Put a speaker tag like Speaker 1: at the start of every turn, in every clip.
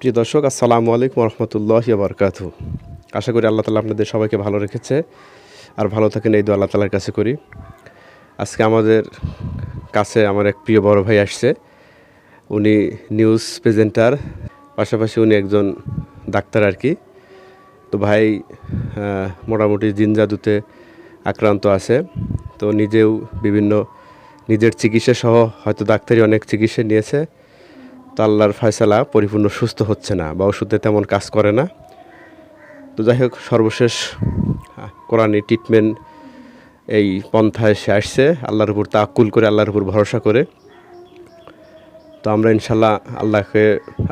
Speaker 1: প্রিয় দর্শক, আসসালামু আলাইকুম রহমতুল্লাহি ওয়া বারাকাতুহু। আশা করি আল্লাহ তাআলা আপনাদের সবাইকে ভালো রেখেছে আর ভালো থাকেন, এই দোয়া আল্লাহ তাআলার কাছে করি। আজকে আমাদের কাছে আমার এক প্রিয় বড় ভাই আসছে। উনি নিউজ প্রেজেন্টার, পাশাপাশি উনি একজন ডাক্তার আর কি। তো ভাই মোটামুটি জিন জাদুতে আক্রান্ত আছে। তো নিজেও বিভিন্ন নিজের চিকিৎসা সহ হয়তো ডাক্তারি অনেক চিকিৎসা নিয়েছে। তো আল্লাহর ফয়সালা পরিপূর্ণ সুস্থ হচ্ছে না বা ওষুধে তেমন কাজ করে না। তো যাই হোক, সর্বশেষ কোরআনি ট্রিটমেন্ট এই পন্থায় সে আসছে, আল্লাহর উপর তাওয়াক্কুল করে, আল্লাহর উপর ভরসা করে। তো আমরা ইনশাল্লাহ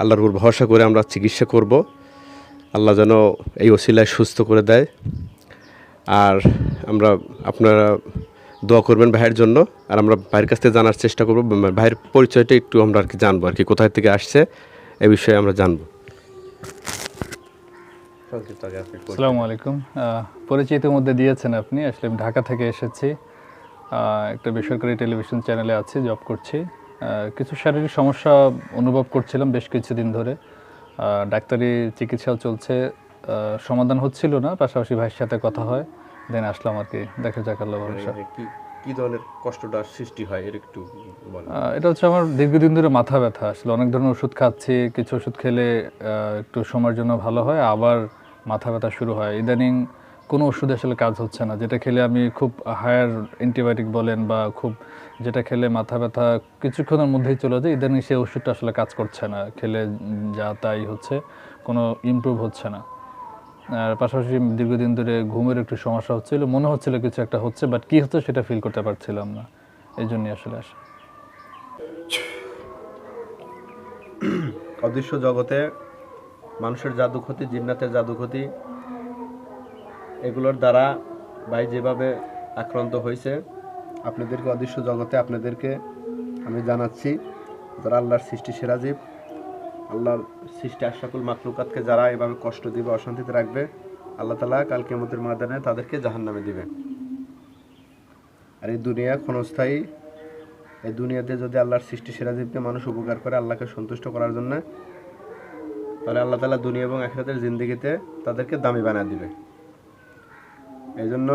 Speaker 1: আল্লাহর উপর ভরসা করে আমরা চিকিৎসা করব। আল্লাহ যেন এই ওসিলায় সুস্থ করে দেয়। আর আপনারা দোয়া করবেন ভাইয়ের জন্য। আর আমরা ভাইয়ের কাছ থেকে জানার চেষ্টা করব, ভাইয়ের পরিচয়টা একটু আমরা আর কি জানবো আর কি, কোথায় থেকে আসছে এ বিষয়ে আমরা জানবো।
Speaker 2: আসসালামু আলাইকুম। পরিচিতির মধ্যে দিয়েছেন আপনি। আসলে আমি ঢাকা থেকে এসেছি, একটা বেসরকারি টেলিভিশন চ্যানেলে আছি, জব করছি। কিছু শারীরিক সমস্যা অনুভব করছিলাম বেশ কিছুদিন ধরে। ডাক্তারি চিকিৎসাও চলছে, সমাধান হচ্ছিল না। পাশাপাশি ভাইয়ের সাথে কথা হয়, দেন আসলাম আর কি। দেখা যাক, আল্লাহ ভরসা।
Speaker 1: কি ধরনের কষ্টটা সৃষ্টি হয় এর একটু বলেন।
Speaker 2: এটা হচ্ছে আমার দীর্ঘদিন ধরে মাথা ব্যথা। আসলে অনেক ধরনের ওষুধ খাচ্ছি, কিছু ওষুধ খেলে একটু সময়ের জন্য ভালো হয়, আবার মাথা ব্যথা শুরু হয়। ইদানিং কোনো ওষুধ আসলে কাজ হচ্ছে না। যেটা খেলে আমি খুব হায়ার অ্যান্টিবায়োটিক বলেন বা খুব যেটা খেলে মাথা ব্যথা কিছুক্ষণের মধ্যেই চলে যায়, ইদানিং সেই ওষুধটা আসলে কাজ করছে না। খেলে যা তাই হচ্ছে, কোনো ইমপ্রুভ হচ্ছে না। আর পাশাপাশি দীর্ঘদিন ধরে ঘুমের একটু সমস্যা হচ্ছিল, মনে হচ্ছিল কিছু একটা হচ্ছে, বাট কী হচ্ছে সেটা ফিল করতে পারছিলাম না। এই জন্যই আসলে আসা।
Speaker 1: অদৃশ্য জগতে মানুষের জাদু ক্ষতি, জিন্নাতের জাদু ক্ষতি, এগুলোর দ্বারা ভাই যেভাবে আক্রান্ত হয়েছে, আপনাদেরকে অদৃশ্য জগতে আপনাদেরকে আমি জানাচ্ছি, যারা আল্লাহর সৃষ্টি সেরা জীব, আল্লাহর সৃষ্টি আশরাফুল মাখলুকাতকে যারা এভাবে কষ্ট দিবে, অশান্তিতে রাখবে, আল্লাহ তাআলা কাল কিয়ামতের ময়দানে তাদেরকে জাহান্নামে দিবে। আর এই দুনিয়া ক্ষণস্থায়ী। এই দুনিয়াতে যদি আল্লাহর সৃষ্টি সেরা জীবকে মানুষ উপকার করে আল্লাহকে সন্তুষ্ট করার জন্য, তাহলে আল্লাহ তাআলা দুনিয়া এবং আখিরাতের জিন্দেগিতে তাদেরকে দামি বানিয়ে দিবে। এই জন্য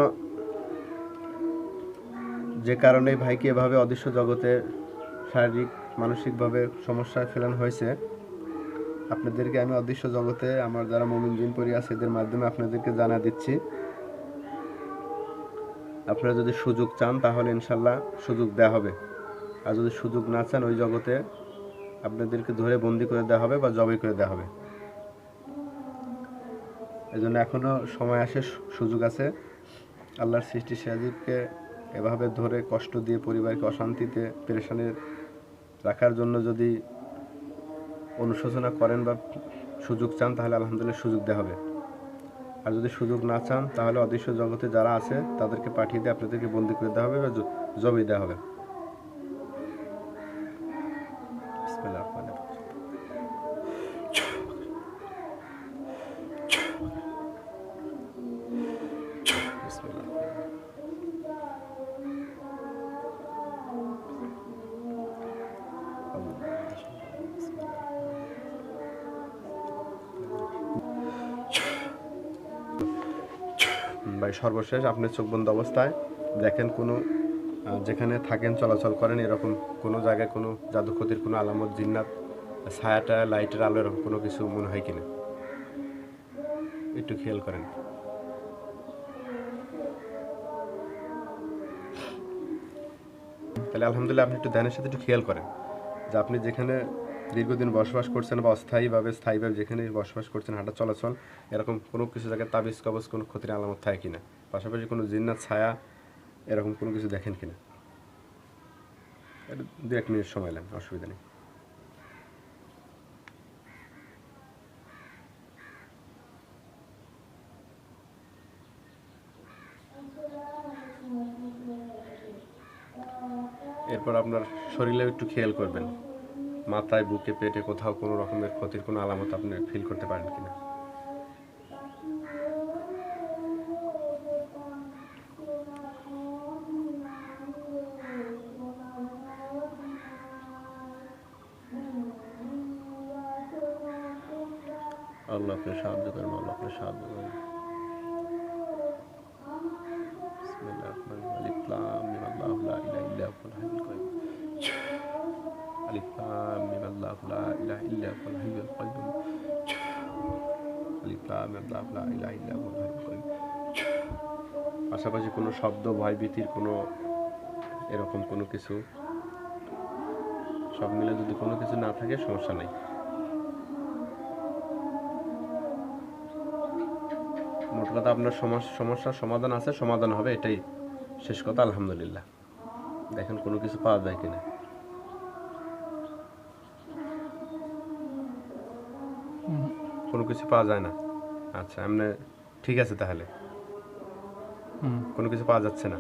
Speaker 1: যে কারণে ভাইকে এভাবে অদৃশ্য জগতে শারীরিক মানসিকভাবে সমস্যায় ফেলানো হয়েছে, আপনাদেরকে আমি অদৃশ্য জগতে আমার যারা মুমিন জিন পরি আছে এদের মাধ্যমে আপনাদেরকে জানা দিচ্ছি। আপনারা যদি সুযোগ চান তাহলে ইনশাল্লাহ সুযোগ দেওয়া হবে। আর যদি সুযোগ না চান, ওই জগতে আপনাদেরকে ধরে বন্দি করে দেওয়া হবে বা জবাই করে দেওয়া হবে। এই জন্য এখনও সময় আসে, সুযোগ আছে। আল্লাহর সৃষ্টি সাজিবকে এভাবে ধরে কষ্ট দিয়ে পরিবারকে অশান্তিতে পেরেশানে রাখার জন্য যদি অনুশোচনা করেন বা সুযোগ চান, তাহলে আলহামদুলিল্লাহ সুযোগ দেওয়া হবে। আর যদি সুযোগ না চান, তাহলে অদৃশ্য জগতে যারা আছে তাদেরকে পাঠিয়ে দিয়ে আপনাদেরকে বন্দি করে দেওয়া হবে বা জবাই দেওয়া হবে। ভাই সর্বশেষ আপনি চোখ বন্ধ অবস্থায় দেখেন কোনো যেখানে থাকেন, চলাচল করেন, এরকম কোনো জায়গায় কোনো জাদু ক্ষতির কোনো আলামত, জিন্নাত, ছায়াটা, লাইটের আলো, এরকম কোনো কিছু মনে হয় কিনা একটু খেয়াল করেন। তাহলে আলহামদুলিল্লাহ আপনি একটু ধ্যানের সাথে একটু খেয়াল করেন যে আপনি যেখানে দীর্ঘদিন বসবাস করছেন বা অস্থায়ীভাবে স্থায়ীভাবে যেখানে বসবাস করছেন, হাঁটা চলাচল, এরকম কোনো কিছু জায়গায় তাবিজ কবজ কোনো ক্ষতির আলামত থাকে কিনা, পাশাপাশি কোনো জিন্নাত, ছায়া, এরকম কোনো কিছু দেখেন কিনা। এটা 2-1 মিনিট সময় নেন, অসুবিধা নেই। এরপর আপনার শরীরে একটু খেয়াল করবেন, মাথায়, বুকে, পেটে কোথাও কোনো রকমের ক্ষতির কোনো আলামত আপনি ফিল করতে পারেন কিনা। আল্লাহ আপনি সাহায্য করেন, আল্লাহ আপনি সাহায্য করেন। বিসমিল্লাহির রহমানির রহিম। আলিফ লাম মিম আল্লাহু লা ইলাহা ইল্লা হুয়াল হাইয়ুল কাইয়ুম। আলিফ লাম মিম আল্লাহু লা ইলাহা ইল্লা হুয়াল হাইয়ুল কাইয়ুম। আলিফ লাম মিম আল্লাহু লা ইলাহা ইল্লা হুয়াল হাইয়ুল কাইয়ুম। পাশাপাশি কোনো শব্দ, ভয়ভীতির কোনো এরকম কোনো কিছু, সব মিলে যদি কোনো কিছু না থাকে সমস্যা নেই। মোট কথা আপনার সমস্যার সমাধান আছে, সমাধান হবে, এটাই শেষ কথা। আলহামদুলিল্লাহ। দেখেন কোনো কিছু পাওয়া যায় কিনা। কোনো কিছু পাওয়া যায় না। আচ্ছা, এমনি ঠিক আছে তাহলে। কোনো কিছু পাওয়া যাচ্ছে না।